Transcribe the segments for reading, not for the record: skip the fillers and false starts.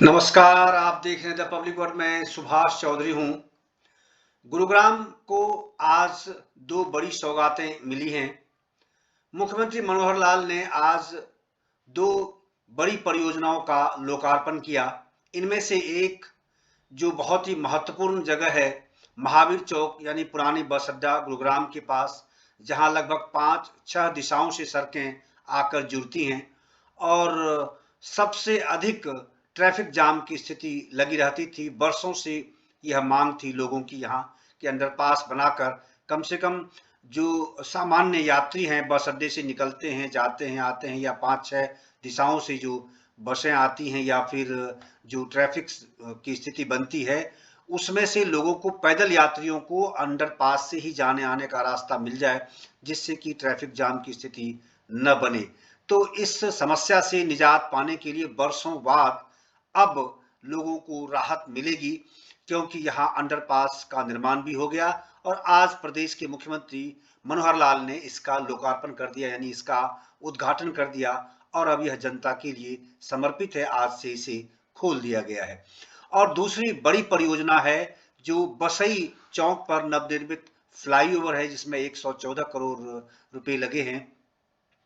नमस्कार, आप देख रहे हैं द पब्लिक वर्ड। मैं सुभाष चौधरी हूँ। गुरुग्राम को आज दो बड़ी सौगातें मिली हैं। मुख्यमंत्री मनोहर लाल ने आज दो बड़ी परियोजनाओं का लोकार्पण किया। इनमें से एक जो बहुत ही महत्वपूर्ण जगह है, महावीर चौक यानी पुरानी बस अड्डा गुरुग्राम के पास, जहां लगभग 5-6 दिशाओं से सड़कें आकर जुड़ती हैं और सबसे अधिक ट्रैफिक जाम की स्थिति लगी रहती थी। बरसों से यह मांग थी लोगों की यहाँ कि अंडरपास बनाकर कम से कम जो सामान्य यात्री हैं, बस अड्डे से निकलते हैं, जाते हैं, आते हैं, या 5-6 दिशाओं से जो बसें आती हैं या फिर जो ट्रैफिक की स्थिति बनती है, उसमें से लोगों को, पैदल यात्रियों को अंडरपास से ही जाने आने का रास्ता मिल जाए, जिससे कि ट्रैफिक जाम की स्थिति न बने। तो इस समस्या से निजात पाने के लिए बरसों बाद अब लोगों को राहत मिलेगी, क्योंकि यहाँ अंडरपास का निर्माण भी हो गया और आज प्रदेश के मुख्यमंत्री मनोहर लाल ने इसका लोकार्पण कर दिया, यानी इसका उद्घाटन कर दिया और अब यह जनता के लिए समर्पित है। आज से इसे खोल दिया गया है। और दूसरी बड़ी परियोजना है जो बसई चौक पर नवनिर्मित फ्लाईओवर है, जिसमें 114 करोड़ रुपए लगे हैं,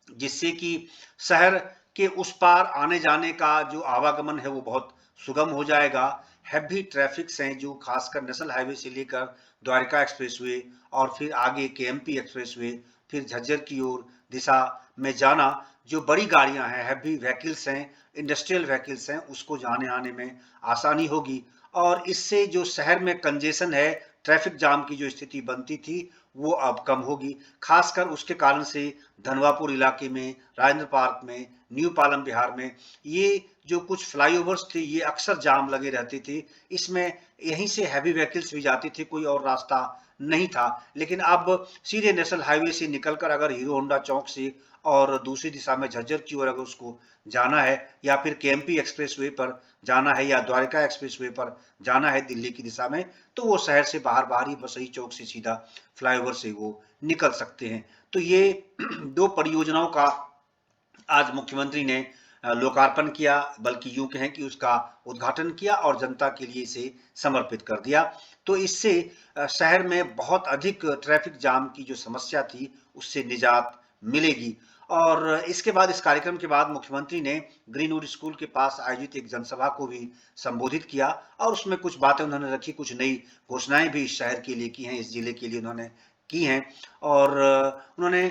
जिससे कि शहर के उस पार आने जाने का जो आवागमन है वो बहुत सुगम हो जाएगा। हैवी ट्रैफिक्स हैं जो खासकर नेशनल हाईवे से लेकर द्वारका एक्सप्रेसवे और फिर आगे केएमपी एक्सप्रेसवे, फिर झज्जर की ओर दिशा में जाना, जो बड़ी गाड़ियां हैं, हैवी व्हीकल्स हैं, इंडस्ट्रियल व्हीकल्स हैं, उसको जाने आने में आसानी होगी। और इससे जो शहर में कंजेशन है, ट्रैफिक जाम की जो स्थिति बनती थी, वो अब कम होगी। खासकर उसके कारण से धनवापुर इलाके में, राजेंद्र पार्क में, न्यू पालम बिहार में ये जो कुछ फ्लाईओवर्स थे, ये अक्सर जाम लगे रहते थे। इसमें यहीं से हैवी व्हीकल्स भी जाती थी, कोई और रास्ता नहीं था। लेकिन अब सीधे नेशनल हाईवे से निकलकर अगर हीरो होंडा चौक से और दूसरी दिशा में झज्जर की ओर अगर उसको जाना है, या फिर केएमपी एक्सप्रेसवे पर जाना है, या द्वारका एक्सप्रेसवे पर जाना है दिल्ली की दिशा में, तो वो शहर से बाहर बाहर ही बसई चौक से सीधा फ्लाईओवर से वो निकल सकते हैं। तो ये दो परियोजनाओं का आज मुख्यमंत्री ने लोकार्पण किया, बल्कि यूं कहें कि उसका उद्घाटन किया और जनता के लिए इसे समर्पित कर दिया। तो इससे शहर में बहुत अधिक ट्रैफिक जाम की जो समस्या थी, उससे निजात मिलेगी। और इसके बाद, इस कार्यक्रम के बाद, मुख्यमंत्री ने ग्रीनवुड स्कूल के पास आयोजित एक जनसभा को भी संबोधित किया और उसमें कुछ बातें उन्होंने रखी, कुछ नई घोषणाएं भी इस शहर के लिए की हैं, इस जिले के लिए उन्होंने की हैं। और उन्होंने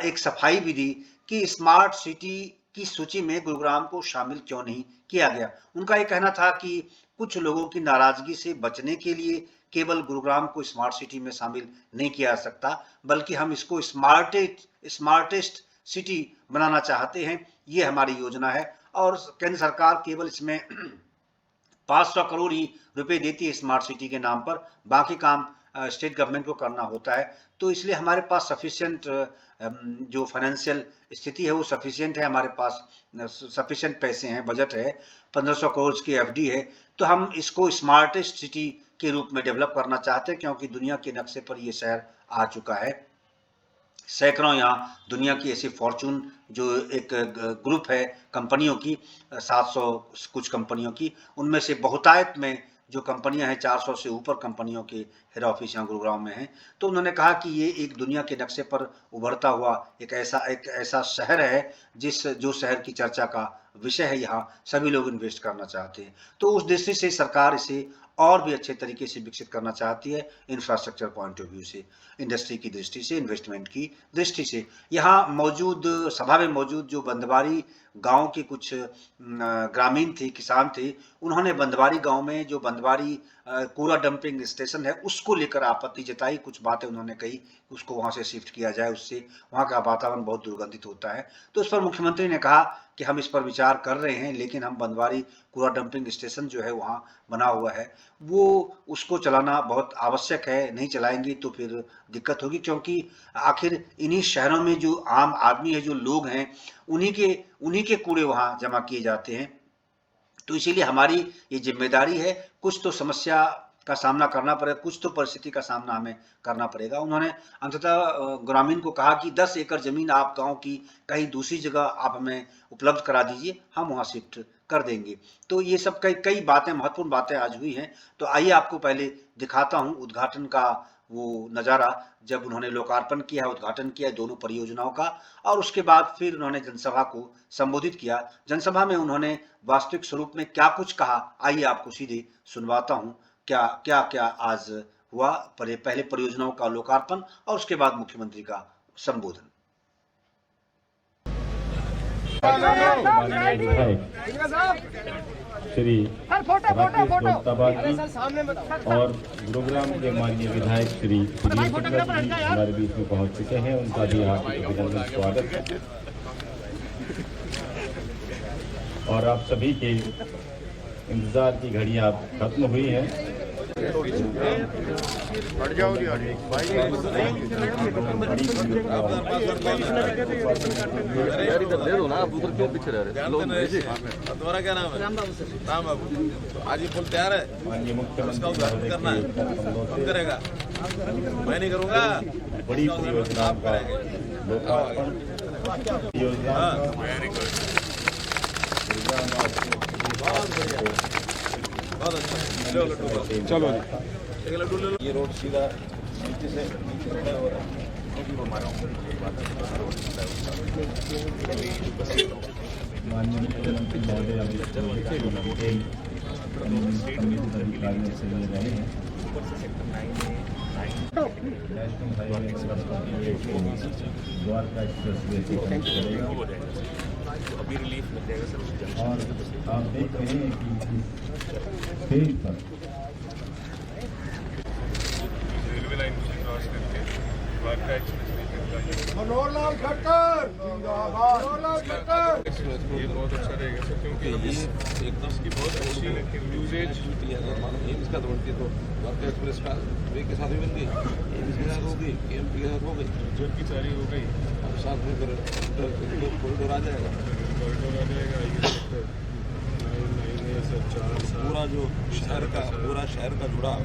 एक सफाई भी दी कि स्मार्ट सिटी की सूची में गुरुग्राम को शामिल क्यों नहीं किया गया। उनका ये कहना था कि कुछ लोगों की नाराजगी से बचने के लिए केवल गुरुग्राम को स्मार्ट सिटी में शामिल नहीं किया जा सकता, बल्कि हम इसको स्मार्टेस्ट सिटी बनाना चाहते हैं। ये हमारी योजना है और केंद्र सरकार केवल इसमें 500 करोड़ ही रुपए देती है स्मार्ट सिटी के नाम पर, बाकी काम स्टेट गवर्नमेंट को करना होता है। तो इसलिए हमारे पास सफिशिएंट जो फाइनेंशियल स्थिति है वो सफिशिएंट है, हमारे पास सफिशिएंट पैसे हैं, बजट है, 1500 करोड़ की एफडी है। तो हम इसको स्मार्टेस्ट सिटी के रूप में डेवलप करना चाहते हैं, क्योंकि दुनिया के नक्शे पर ये शहर आ चुका है। सैकड़ों यहाँ दुनिया की ऐसी फॉर्चून जो एक ग्रुप है कंपनियों की, 700 कुछ कंपनियों की, उनमें से बहुतायत में जो कंपनियां हैं, 400 से ऊपर कंपनियों के हेड ऑफिस यहाँ गुरुग्राम में हैं। तो उन्होंने कहा कि ये एक दुनिया के नक्शे पर उभरता हुआ एक ऐसा शहर है जो शहर की चर्चा का विषय है। यहाँ सभी लोग इन्वेस्ट करना चाहते हैं। तो उस दृष्टि से सरकार इसे और भी अच्छे तरीके से विकसित करना चाहती है, इंफ्रास्ट्रक्चर पॉइंट ऑफ व्यू से, इंडस्ट्री की दृष्टि से, इन्वेस्टमेंट की दृष्टि से। यहाँ मौजूद, सभा में मौजूद जो बंदवारी गांव के कुछ ग्रामीण थे, किसान थे, उन्होंने बंदवारी गांव में जो बंदवारी कूड़ा डंपिंग स्टेशन है उसको लेकर आपत्ति जताई। कुछ बातें उन्होंने कही, उसको वहां से शिफ्ट किया जाए, उससे वहां का वातावरण बहुत दुर्गंधित होता है। तो इस पर मुख्यमंत्री ने कहा कि हम इस पर विचार कर रहे हैं, लेकिन हम बंदवारी कूड़ा डंपिंग स्टेशन जो है वहाँ बना हुआ है, वो उसको चलाना बहुत आवश्यक है। नहीं चलाएंगे तो फिर दिक्कत होगी, क्योंकि आखिर इन्हीं शहरों में जो आम आदमी है, जो लोग हैं, उन्हीं के कूड़े वहाँ जमा किए जाते हैं। तो इसीलिए हमारी ये जिम्मेदारी है कुछ तो समस्या का सामना करना पड़ेगा, कुछ तो परिस्थिति का सामना हमें करना पड़ेगा। उन्होंने अंततः ग्रामीण को कहा कि 10 एकड़ ज़मीन आप गाँव की कहीं दूसरी जगह आप हमें उपलब्ध करा दीजिए, हम वहाँ शिफ्ट कर देंगे। तो ये सब कई बातें, महत्वपूर्ण बातें आज हुई हैं। तो आइए आपको पहले दिखाता हूँ उद्घाटन का वो नज़ारा, जब उन्होंने लोकार्पण किया, उद्घाटन किया दोनों परियोजनाओं का, और उसके बाद फिर उन्होंने जनसभा को संबोधित किया। जनसभा में उन्होंने वास्तविक स्वरूप में क्या कुछ कहा, आइए आपको सीधे सुनवाता हूँ क्या क्या क्या आज हुआ। पहले परियोजनाओं का लोकार्पण और उसके बाद मुख्यमंत्री का संबोधन। माननीय विधायक श्री राकेश दौलताबाद जी और गुरुग्राम के माननीय विधायक श्री सुधीर सिंगला जी हमारे बीच में पहुंच चुके हैं। उनका भी हार्दिक अभिनंदन, स्वागत है। और आप सभी के इंतजार की घड़ी आप खत्म हुई है। तुम्हारा क्या नाम है? राम बाबू। आज ये पुल तैयार है, माननीय उसका उद्घाटन करना है, कौन करेगा? मैं नहीं करूँगा। बड़ी परियोजना का लोकार्पण योजना बहुत अच्छा। चलो एक लड्डू ले लो। ये रोड सीधा नीचे से हो रहा है। माननीय मुख्यमंत्री महोदय अभी अधिकारियों से मिल रहे हैं। नेशनल हाईवे द्वारका एक्सप्रेसवे से कनेक्ट करेगा। अभी रिलीफ मिल जाएगा सर। और आप देख रहे हैं कि इस फेज पर रेलवे लाइन क्रॉस करके द्वारका एक्सप्रेस मनोहरलाल खट्टर जिंदाबाद। मनोहरलाल खट्टर। ये बहुत अच्छा रहेगा सर, क्योंकि ये एकदम इसकी बहुत अच्छी यूजेज इसका तो बनती है तो द्वारका एक्सप्रेस का वे के साथ भी बन गई, एम्स के साथ हो गई, केएमपी के साथ हो गई, जो की सारी हो गई। और साथ में फिर कॉरिडोर आ जाएगा। कॉरिडोर आ जाएगा। ये सेक्टर 9 सर 4 पूरा जो शहर का जुड़ाव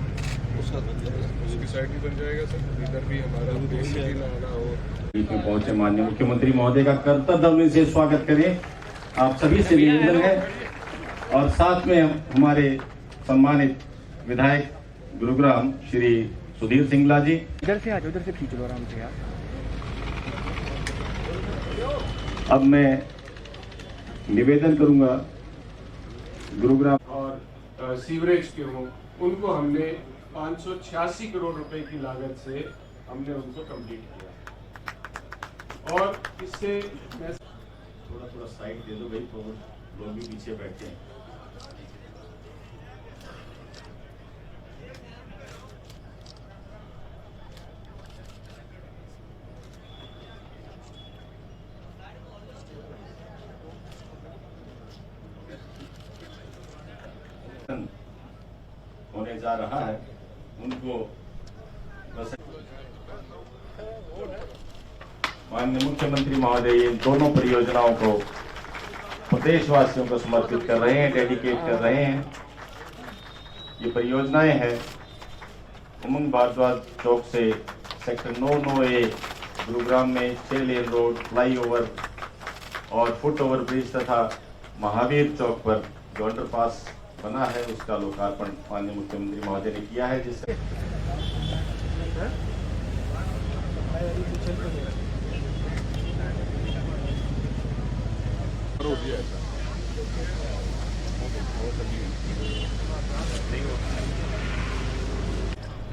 उसका बन जाएगा, उसकी साइड भी बन जाएगा सर। इधर भी हमारा सिटी लाना हो। बीच में पहुंचे माननीय मुख्यमंत्री महोदय का कर्तव्य से स्वागत करें। आप सभी से निवेदन है। और साथ में हमारे सम्मानित विधायक गुरुग्राम श्री सुधीर सिंगला जी। इधर से आ जाओ, इधर से खींच लो आराम से यार। अब मैं निवेदन करूंगा गुरुग्राम और सीवरेज के हों, उनको हमने 586 करोड़ रुपए की लागत से हमने उनको कंप्लीट किया। और इससे मैं थोड़ा साइड दे दो भाई, तो लोग भी पीछे बैठे हैं। होने जा रहा है उनको बस। माननीय मुख्यमंत्री महोदय इन दोनों परियोजनाओं को प्रदेशवासियों को समर्पित कर रहे हैं, डेडिकेट कर रहे हैं। ये परियोजनाएं हैं उमंग भारद्वाज चौक से सेक्टर 9-9A गुरुग्राम में 6 लेन रोड, फ्लाईओवर और फुट ओवर ब्रिज तथा महावीर चौक पर जो अंडरपास बना है उसका लोकार्पण माननीय मुख्यमंत्री महोदय ने किया है। जिससे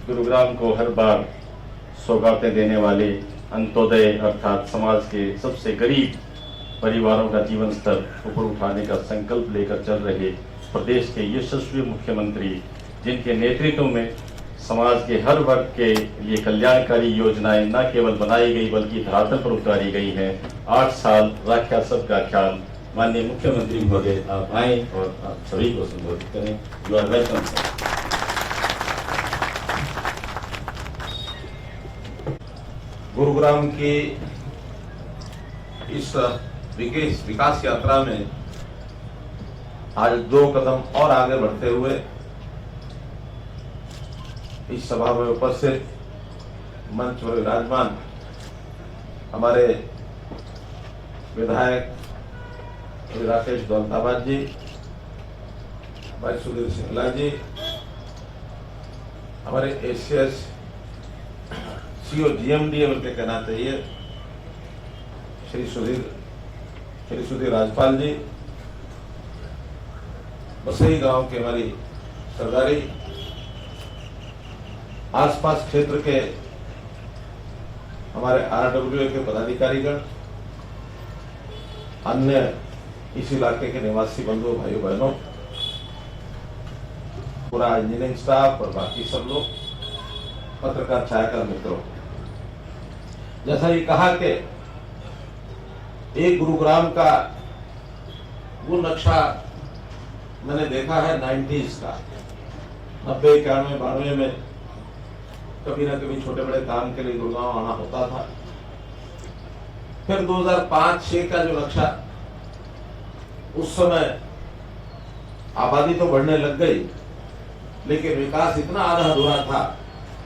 गुरुग्राम को हर बार सौगातें देने वाले अंत्योदय अर्थात समाज के सबसे गरीब परिवारों का जीवन स्तर ऊपर उठाने का संकल्प लेकर चल रहे प्रदेश के यशस्वी मुख्यमंत्री, जिनके नेतृत्व में समाज के हर वर्ग के लिए कल्याणकारी योजनाएं न केवल बनाई गई बल्कि धरातल पर उतारी गई हैं। 8 साल रखा सबका ख्याल। माननीय मुख्यमंत्री महोदय आप आए और आप सभी को संबोधित करें। You are welcome sir. Gurugram की इस विकास यात्रा में आज 2 कदम और आगे बढ़ते हुए इस सभा में उपस्थित मंच पर विराजमान हमारे विधायक श्री राकेश दौलताबाद जी, भाई सुधीर सिंगला जी, हमारे एसीएस सीओ जीएमडी बल्कि कहना चाहिए श्री सुधीर राजपाल जी, बसई गांव के हमारी सरदारी, आसपास क्षेत्र के हमारे आरडब्ल्यूए के पदाधिकारीगण, अन्य इस इलाके के निवासी बंधु भाइयों बहनों, पूरा इंजीनियरिंग स्टाफ और बाकी सब लोग, पत्रकार छायाकार मित्रों, जैसा ये कहा कि एक गुरुग्राम का वो नक्शा मैंने देखा है 90s का, 90, 91, 92 में कभी ना कभी छोटे बड़े काम के लिए गुरुग्राम आना होता था। फिर 2005-6 का जो नक्शा, उस समय आबादी तो बढ़ने लग गई, लेकिन विकास इतना आधा अधूरा था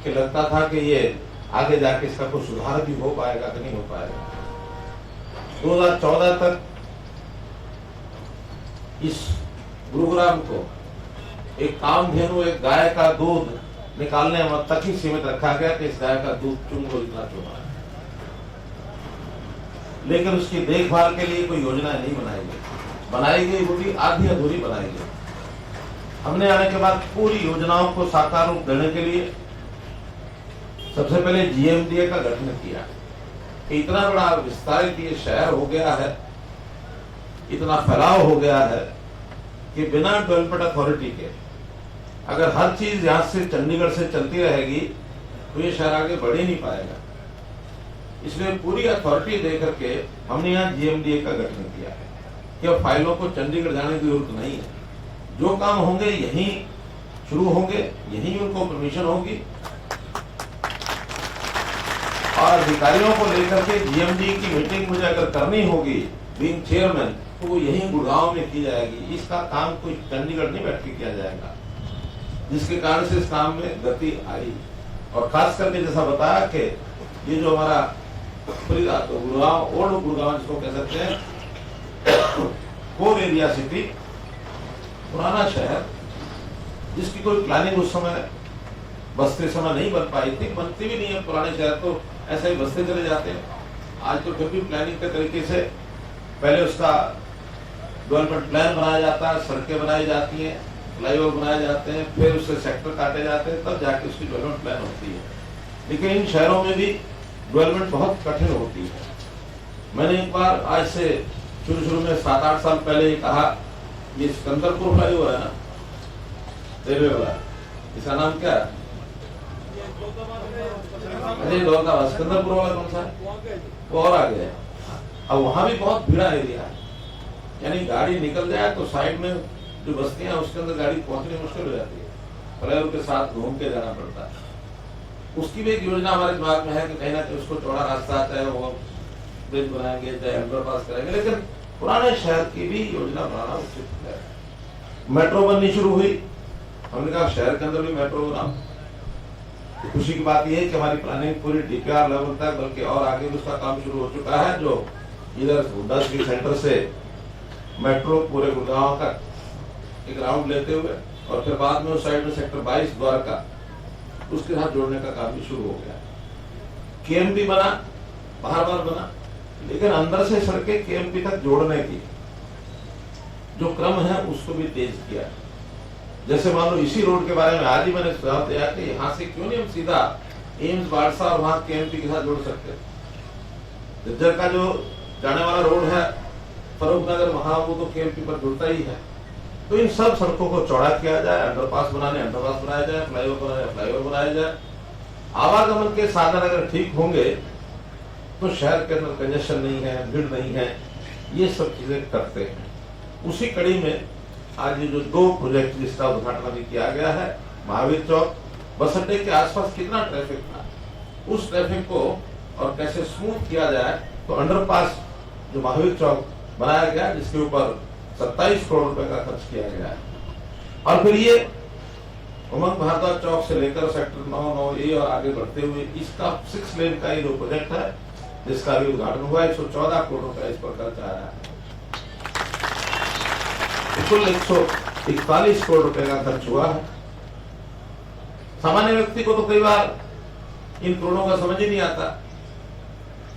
कि लगता था कि ये आगे जाके इसका कोई सुधार भी हो पाएगा कि नहीं हो पाएगा। 2014 तक इस गुरुग्राम को एक कामधेनु, एक गाय का दूध निकालने तक ही सीमित रखा गया कि इस गाय का दूध चुंगो इतना चुना है, लेकिन उसकी देखभाल के लिए कोई योजना नहीं बनाई गई, वो भी आधी अधूरी बनाई गई। हमने आने के बाद पूरी योजनाओं को साकार रूप देने के लिए सबसे पहले जीएमडीए का गठन किया। इतना बड़ा विस्तारित ये शहर हो गया है, इतना फैलाव हो गया है कि बिना डेवलपमेंट अथॉरिटी के अगर हर चीज यहां से चंडीगढ़ से चलती रहेगी तो ये शहर आगे बढ़ ही नहीं पाएगा। इसलिए पूरी अथॉरिटी देकर के हमने यहाँ जीएमडीए का गठन किया है कि अब फाइलों को चंडीगढ़ जाने की जरूरत नहीं है, जो काम होंगे यहीं शुरू होंगे, यहीं उनको परमिशन होगी, और अधिकारियों को लेकर के जीएमडी की मीटिंग मुझे अगर करनी होगी बीइंग चेयरमैन, तो वो यहीं गुड़गांव में की जाएगी। इसका काम कोई चंडीगढ़ नहीं बैठ के किया जाएगा, जिसके कारण से इस काम में गति आई। और खास करके जैसा बताया कि ये जो हमारा गुड़गांव, ओल्ड गुड़गांव जिसको कह सकते हैं, कोर एरिया सिटी, पुराना शहर, जिसकी कोई प्लानिंग उस समय बसते समय नहीं बन पाई थी, बनती भी नहीं है। पुराने शहर तो ऐसे ही बसते चले जाते हैं। आज तो फिर भी प्लानिंग के तरीके से पहले उसका डेवलपमेंट प्लान बनाया जाता है, सड़कें बनाई जाती हैं, फ्लाईओवर बनाए जाते हैं, फिर उससे सेक्टर काटे जाते हैं, तब जाके उसकी डेवलपमेंट प्लान होती है। लेकिन इन शहरों में भी डेवलपमेंट बहुत कठिन होती है। मैंने एक बार आज से शुरू में 7-8 साल पहले ही कहा, ये सिकंदरपुर फ्लाईओवर है ना, रेलवे वाला, इसका नाम क्या है? अरे दौलताबाद, सिकंदरपुर वाला कौन सा है? वो और आगे है। अब वहां भी बहुत भीड़ा एरिया है, यानी गाड़ी निकल जाए तो साइड में जो बस्तियां हैं उसके अंदर गाड़ी पहुंचनी मुश्किल हो जाती है, फ्लाईओवर के साथ घूम के जाना पड़ता है। उसकी भी एक योजना हमारे दिमाग में है कि कहीं ना कहीं उसको चौड़ा रास्ता, चाहे वो ब्रिज बनाएंगे, चाहे अंडरपास करेंगे, लेकिन पुराने शहर की भी योजना बनाना उचित है। मेट्रो बननी शुरू हुई, हमने कहा शहर के अंदर भी मेट्रो बनाओ। तो खुशी की बात यह है कि हमारी प्लानिंग पूरी डीपीआर लेवल तक, बल्कि और आगे भी उसका काम शुरू हो चुका है, जो इधर हुड्डा सिटी सेंटर से मेट्रो पूरे गुड़गांव का एक राउंड लेते हुए, और फिर बाद में उस साइड में सेक्टर 22 द्वारका, उसके साथ जोड़ने का काम भी शुरू हो गया। केएमपी बना, बार बना, लेकिन अंदर से सड़कें केएमपी तक जोड़ने की जो क्रम है उसको भी तेज किया। जैसे मान लो इसी रोड के बारे में आज ही मैंने सुझाव दिया कि यहाँ से क्यों नहीं हम सीधा एम्स बाड़सा और वहां केएमपी के साथ जोड़ सकते। जज्जर का जो जाने वाला रोड है फरूख नगर, वहां वो तो केएमपी पर जुड़ता ही है। तो इन सब सड़कों को चौड़ा किया जाए, अंडरपास बनाया जाए, फ्लाईओवर बनाया जाए। आवागमन के साधन अगर ठीक होंगे तो शहर के अंदर कंजेशन नहीं है, भीड़ नहीं है, ये सब चीजें करते हैं। उसी कड़ी में आज ये जो 2 प्रोजेक्ट जिसका उद्घाटन अभी किया गया है, महावीर चौक बस अड्डे के आसपास कितना ट्रैफिक था, उस ट्रैफिक को और कैसे स्मूथ किया जाए, तो अंडरपास जो महावीर चौक बनाया गया, जिसके ऊपर 27 करोड़ रुपए का खर्च किया गया है। और फिर ये उमंग भारद्वाज चौक से लेकर सेक्टर 9-9A और आगे बढ़ते हुए इसका 6 लेन का ये जो प्रोजेक्ट है, जिसका भी उद्घाटन हुआ, 114 करोड़ रुपया इस पर खर्च आया है। कुल 141 करोड़ रुपए का खर्च हुआ है। सामान्य व्यक्ति को तो कई बार इन करोड़ों का समझ ही नहीं आता,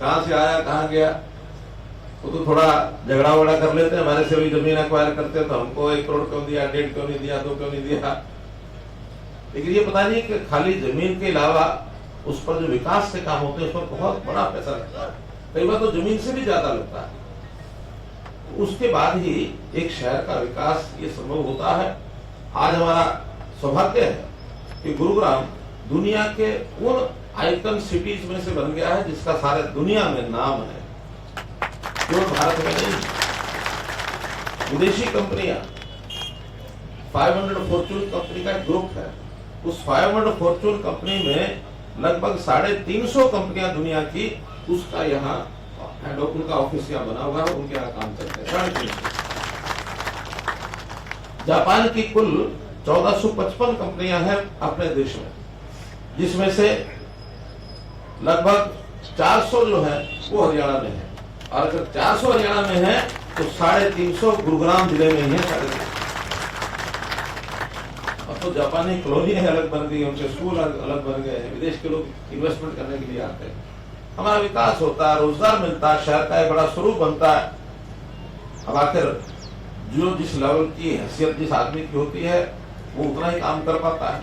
कहां से आया कहां गया। वो तो थोड़ा झगड़ा वगड़ा कर लेते हैं, हमारे से भी जमीन एक्वायर करते हैं तो हमको 1 करोड़ क्यों दिया, 1.5 क्यों नहीं दिया, 2 क्यों नहीं दिया। लेकिन ये पता नहीं कि खाली जमीन के अलावा उस पर जो विकास के काम होते हैं उस पर बहुत बड़ा पैसा लगता है, कई बार तो जमीन से भी ज्यादा लगता है। उसके बाद ही एक शहर का विकास ये संभव होता है। आज हमारा सौभाग्य है कि गुरुग्राम दुनिया के उन आइकन सिटीज में से बन गया है जिसका सारे दुनिया में नाम है, केवल भारत में नहीं। विदेशी कंपनियां 500 फॉर्चून कंपनी का एक ग्रुप है, उस 500 फॉर्चून कंपनी में लगभग 350 कंपनियां दुनिया की उसका यहाँ उनका ऑफिस यहाँ बना हुआ है, उनके यहाँ काम करते हैं। 350। जापान की कुल 1455 कंपनियां हैं अपने देश में, जिसमें से लगभग 400 जो है वो हरियाणा में है, और अगर 400 हरियाणा में है तो 350 गुरुग्राम जिले में ही है। 350 अब तो जापानी कॉलोनी है अलग बन गई, उनके स्कूल अलग बन गए हैं, विदेश के लोग इन्वेस्टमेंट करने के लिए आते हैं। हमारा विकास होता है, रोजगार मिलता है, शहर का एक बड़ा स्वरूप बनता है। अब आखिर जो जिस लेवल की हैसियत जिस आदमी की होती है वो उतना ही काम कर पाता है।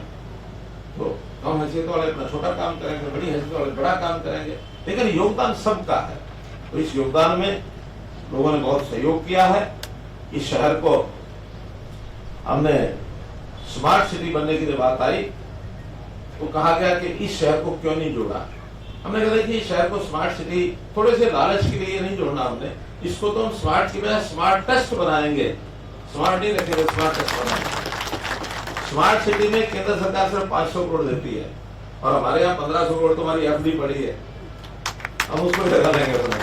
तो कम हैसियत वाले अपना छोटा काम करेंगे, बड़ी हैसियत वाले बड़ा काम करेंगे, लेकिन योगदान सबका है। तो इस योगदान में लोगों ने बहुत सहयोग किया है। इस शहर को हमने स्मार्ट सिटी बनने की जब बात आई तो कहा गया कि इस शहर को क्यों नहीं जोड़ा। हमने कहा कि इस शहर को स्मार्ट सिटी थोड़े से लालच के लिए नहीं जोड़ना, हमने इसको तो हम स्मार्ट की बजाय स्मार्ट टेस्ट बनाएंगे, स्मार्ट नहीं रखेंगे, स्मार्ट टेस्ट बनाएंगे। स्मार्ट सिटी में केंद्र सरकार सिर्फ 500 करोड़ देती है और हमारे यहाँ 1500 करोड़ तुम्हारी एफडी पड़ी है, हम उसको लगा देंगे अपने।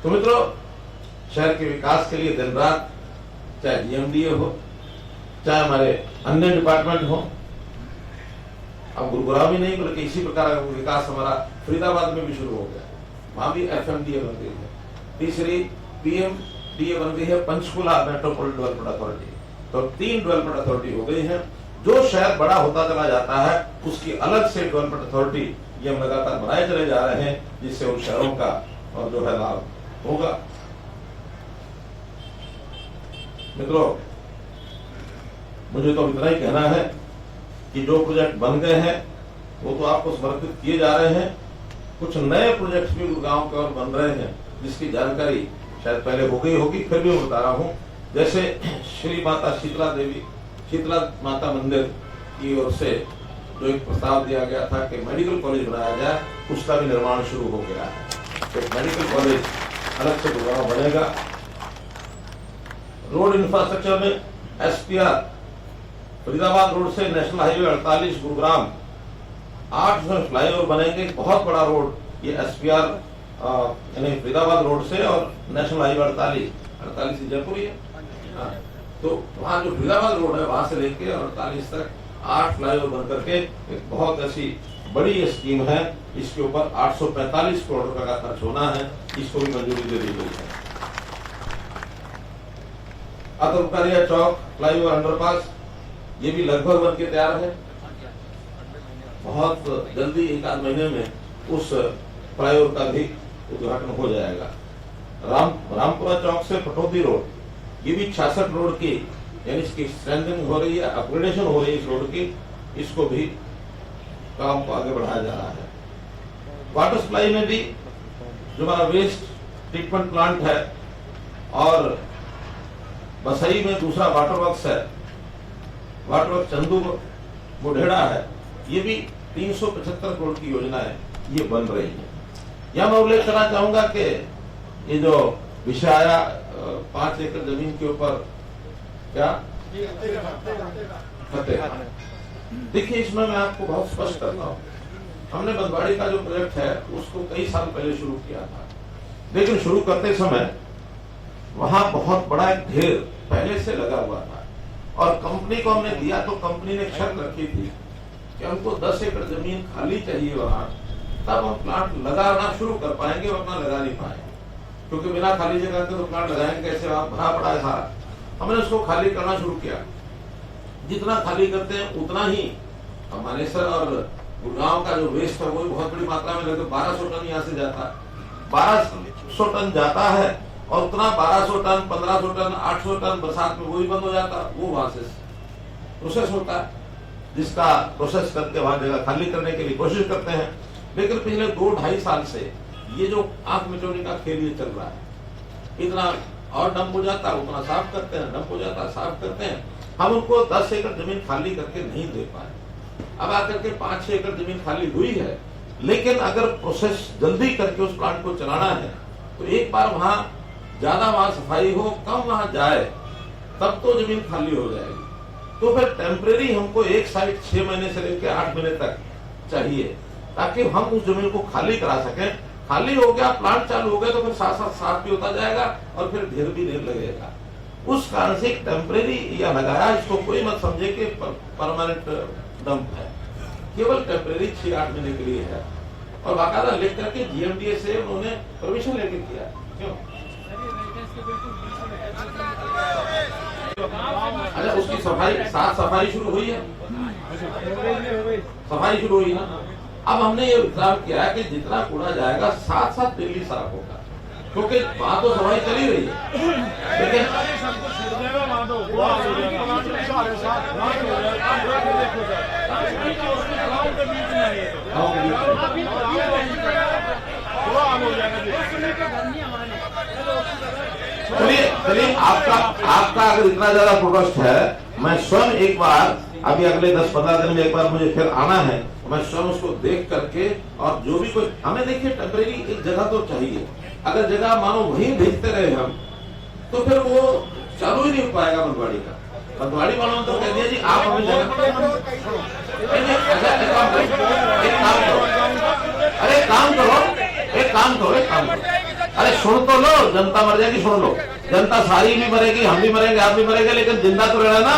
तो मित्रों, शहर के विकास के लिए दिन रात चाहे जीएमडीए हो चाहे हमारे अन्य डिपार्टमेंट हो, अब गुरुग्राम ही नहीं बल्कि इसी प्रकार का विकास हमारा फरीदाबाद में भी शुरू हो गया, वहां भी एफएमडीए बन गई है। तीसरी पीएमडीए बन गई है, पंचकुला मेट्रोपॉलिटन डेवलपमेंट अथॉरिटी। तो 3 डेवलपमेंट अथॉरिटी हो गई है। जो शहर बड़ा होता चला जाता है उसकी अलग से डेवलपमेंट अथॉरिटी ये हम लगातार बनाए चले जा रहे हैं, जिससे उन शहरों का और जो है लाभ होगा। मित्रों, मुझे तो इतना ही कहना है कि जो प्रोजेक्ट बन गए हैं वो तो आपको समर्पित किए जा रहे हैं। कुछ नए प्रोजेक्ट्स भी गुरुग्राम के और बन रहे हैं जिसकी जानकारी शायद पहले हो गई होगी, फिर भी बता रहा हूं। जैसे श्री माता शीतला माता मंदिर की ओर से जो एक प्रस्ताव दिया गया था कि मेडिकल कॉलेज बनाया जाए, उसका भी निर्माण शुरू हो गया है। तो मेडिकल कॉलेज अलग से गुरुग्राम बनेगा। रोड इंफ्रास्ट्रक्चर में एसपीआर फरीदाबाद रोड से नेशनल हाईवे 48 गुरुग्राम 8 फ्लाईओवर बनेंगे, बहुत बड़ा रोड ये एसपीआर यानी फरीदाबाद रोड से और नेशनल हाईवे 48 जयपुर ही है। तो वहां जो फरीदाबाद रोड है वहां से लेके 48 तक 8 फ्लाईओवर बन करके एक बहुत ऐसी बड़ी स्कीम है। इसके ऊपर 845 करोड़ रुपए का खर्च होना है, इसको भी मंजूरी दे दी गई है। अतुलकारिया चौक फ्लाईओवर अंडरपास ये भी लगभग बन के तैयार है। बहुत जल्दी 1-8 महीने में उस फ्लाईओवर का भी उद्घाटन हो जाएगा। रामपुरा चौक से पटौदी रोड ये भी 66 रोड की यानी इसकी स्ट्रेंथनिंग हो रही है, अपग्रेडेशन हो रही है इस रोड की, इसको भी काम को आगे बढ़ाया जा रहा है। वाटर सप्लाई में भी जो हमारा वेस्ट ट्रीटमेंट प्लांट है और बसई में दूसरा वाटर वर्क्स है, वाटर वर्क चंदू बुढ़ेड़ा है, ये भी 375 करोड़ की योजना है, ये बन रही है। यहां मैं उल्लेख करना चाहूंगा कि ये जो विषय आया 5 एकड़ जमीन के ऊपर क्या फतेह, देखिए इसमें मैं आपको बहुत स्पष्ट करता हूँ। हमने बंदवाड़ी का जो प्रोजेक्ट है उसको कई साल पहले शुरू किया था, लेकिन शुरू करते समय वहां बहुत बड़ा एक ढेर पहले से लगा हुआ था और कंपनी को हमने दिया तो कंपनी ने शर्त रखी थी कि हमको 10 एकड़ जमीन खाली चाहिए वहां, तब हम प्लांट लगाना शुरू कर पाएंगे, वरना लगा नहीं पाएंगे, क्योंकि बिना खाली जगह के तो प्लांट लगाएंगे कैसे, वहां भरा पड़ा है सारा। हमने उसको खाली करना शुरू किया। जितना खाली करते हैं उतना ही हमारे सर और गुड़गांव का जो वेस्ट है वो भी बहुत बड़ी मात्रा में लगभग 1200 टन यहाँ से जाता है, 1200 टन जाता है, और उतना 1200 टन 1500 टन 800 टन बरसात में वो भी बंद हो जाता है, वो वहां से प्रोसेस होता है, जिसका प्रोसेस करके वहां जगह खाली करने के लिए कोशिश करते हैं। लेकिन पिछले 2-2.5 साल से ये जो आंख मिचौनी का खेल ये चल रहा है, इतना और डंप हो जाता है उतना साफ करते हैं, डंप हो जाता है साफ करते हैं। हम उनको 10 एकड़ जमीन खाली करके नहीं दे पाए। अब आकर के 5-6 एकड़ जमीन खाली हुई है, लेकिन अगर प्रोसेस जल्दी करके उस प्लांट को चलाना है तो एक बार वहां ज्यादा वहां सफाई हो, कम वहां जाए, तब तो जमीन खाली हो जाएगी। तो फिर टेम्परेरी हमको एक साइड 6 महीने से लेकर 8 महीने तक चाहिए, ताकि हम उस जमीन को खाली करा सकें। खाली हो गया, प्लांट चालू हो गया तो फिर साथ साथ साफ भी होता जाएगा और फिर ढेर भी नहीं लगेगा। उस कारण से टेम्परेरी या लगाया, इसको कोई मत समझे कि परमानेंट डंप है, केवल टेम्परेरी 6-8 महीने के लिए है। और बाकायदा लिख करके GMDA से उन्होंने परमिशन लेके किया। क्यों? अच्छा, उसकी सफाई, साफ सफाई शुरू हुई है, सफाई शुरू हुई ना। अब हमने ये विचार किया कि जितना कूड़ा जाएगा साथ साथ डेली साफ होगा, क्योंकि वहां तो सफाई चली रही है, लेकिन चलिए आपका अगर इतना ज्यादा प्रोडक्ट है, मैं स्वयं एक बार अभी अगले 10-15 दिन में एक बार मुझे फिर आना है, मैं स्वयं उसको देख करके, और जो भी कोई हमें देखिए टेम्परेरी एक जगह तो चाहिए। अगर जगह मानो वहीं भेजते रहे हम, तो फिर वो चालू ही नहीं हो पाएगा बनवाड़ी का। बनवाड़ी वालों ने तो कह दिया जी आप हमें जगह, अरे काम करो, अरे सुन तो लो, जनता मर जाएगी, सुन लो, जनता सारी भी मरेगी, हम भी मरेंगे, आप भी मरेंगे, लेकिन जिंदा तो रहना ना,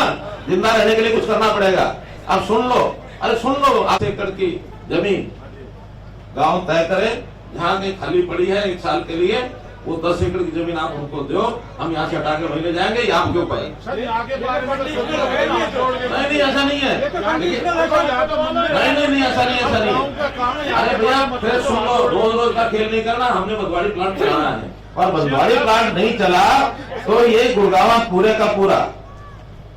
जिंदा रहने के लिए कुछ करना पड़ेगा। अब सुन लो, अरे सुन लो, 8 एकड़ की जमीन गांव तय करे, जहाँ कहीं खाली पड़ी है 1 साल के लिए, वो 10 एकड़ की जमीन आप हमको दो, हम यहाँ से हटा के वहीं ले जाएंगे, या आपके ऊपर नहीं, ऐसा नहीं है, नहीं ऐसा नहीं। अरे भैया फिर सुन लो, रोज का खेल नहीं करना, हमने बदवाड़ी प्लांट चलाना है, और बदवाड़ी प्लांट नहीं चला तो ये गुड़गांव पूरे का पूरा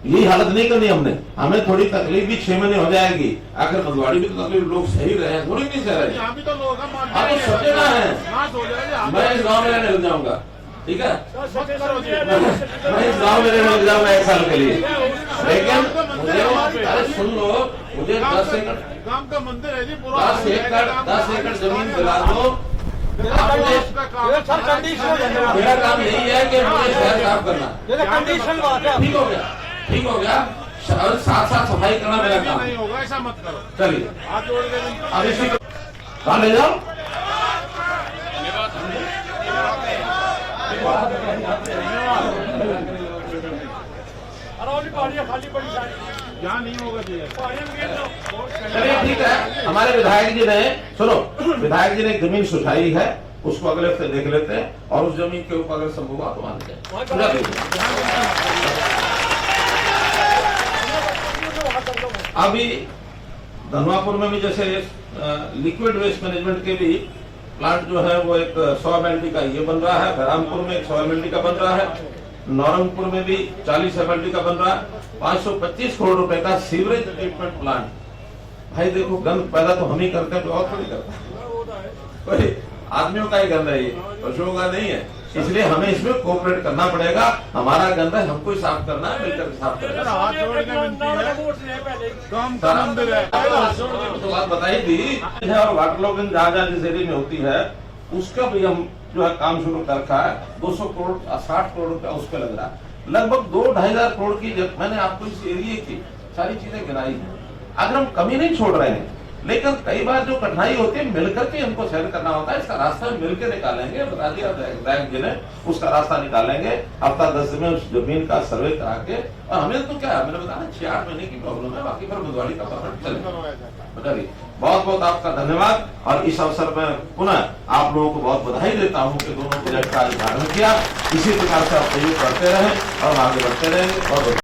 यही हालत नहीं करनी हमने। हमें थोड़ी तकलीफ भी 6 महीने हो जाएगी, आखिर बदवाड़ी भी तो तकलीफ लोग सही रहे, थोड़ी नहीं सह रहे, आप तो सोचना है। मैं इस गाँव में रहने लग जाऊंगा, ठीक है, मैं इस गाँव में रहने लग जाऊंगा 1 साल के लिए, लेकिन मुझे, अरे सुन लो, मुझे 10 एकड़ गांव का मंदिर है जी, 10 एकड़ जमीन दिला दो। मेरा काम यही है कि मुझे शहर साफ करना, ठीक हो गया, साथ साथ सफाई करना मेरा काम नहीं होगा, ऐसा मत करो। चलिए हाथ जोड़ के अब इसी कहाँ ले जाओ, खाली पड़ी यहाँ नहीं होगा जी। चलिए ठीक है, हमारे विधायक जी ने, सुनो, विधायक जी ने एक जमीन सुझाई है, उसको अगले हफ्ते देख लेते हैं, और उस जमीन के ऊपर अगर संभव हुआ तो मान जाए। अभी धनवापुर में भी जैसे लिक्विड वेस्ट मैनेजमेंट के भी प्लांट जो है वो एक 100 MLD का ये बन रहा है, बहरामपुर में 100 MLD का बन रहा है, नौरंगपुर में भी 40 MLD का बन रहा है, 525 करोड़ रुपए का सीवरेज ट्रीटमेंट प्लांट। भाई देखो, गंद पैदा तो हम ही करते हैं, और थोड़ी करता है, कोई आदमियों का ही गंद है, ये पशुओं का नहीं है, इसलिए हमें इसमें कोऑपरेट करना पड़ेगा। हमारा गंद है, हमको ही साफ करना है, मिलकर साफ करना है। हाथ जोड़ के विनती है, कम का मंदिर है, तो बात बताई थी, और वाटर लॉगिंग जहाँ जिस एरिया में होती है उसका भी हम जो है काम शुरू कर रखा है, 200 करोड़ 60 करोड़ रुपया उस पर लग रहा है, लगभग 2-2.5 हजार करोड़ की। मैंने आपको इस एरिया की सारी चीजें गिनाई है, अगर हम कमी नहीं छोड़ रहे हैं, लेकिन कई बार जो कठिनाई होती है मिलकर के हमको सहन करना होता है। इसका रास्ता मिलकर निकालेंगे, बता दिया बैंक जिन्हें उसका रास्ता निकालेंगे। हफ्ता 10 दिन में उस जमीन का सर्वे करा के, और हमें तो क्या है, मैंने बताया 6-8 महीने की प्रॉब्लम है, बाकी फिर बुधवारी का परमिट चलेगा। बताइए, बहुत बहुत आपका धन्यवाद। और इस अवसर पर पुनः आप लोगों को बहुत बधाई देता हूँ कि दोनों प्रोजेक्ट का अधिकार किया। इसी प्रकार से आप सहयोग करते रहे और आगे बढ़ते रहेंगे। और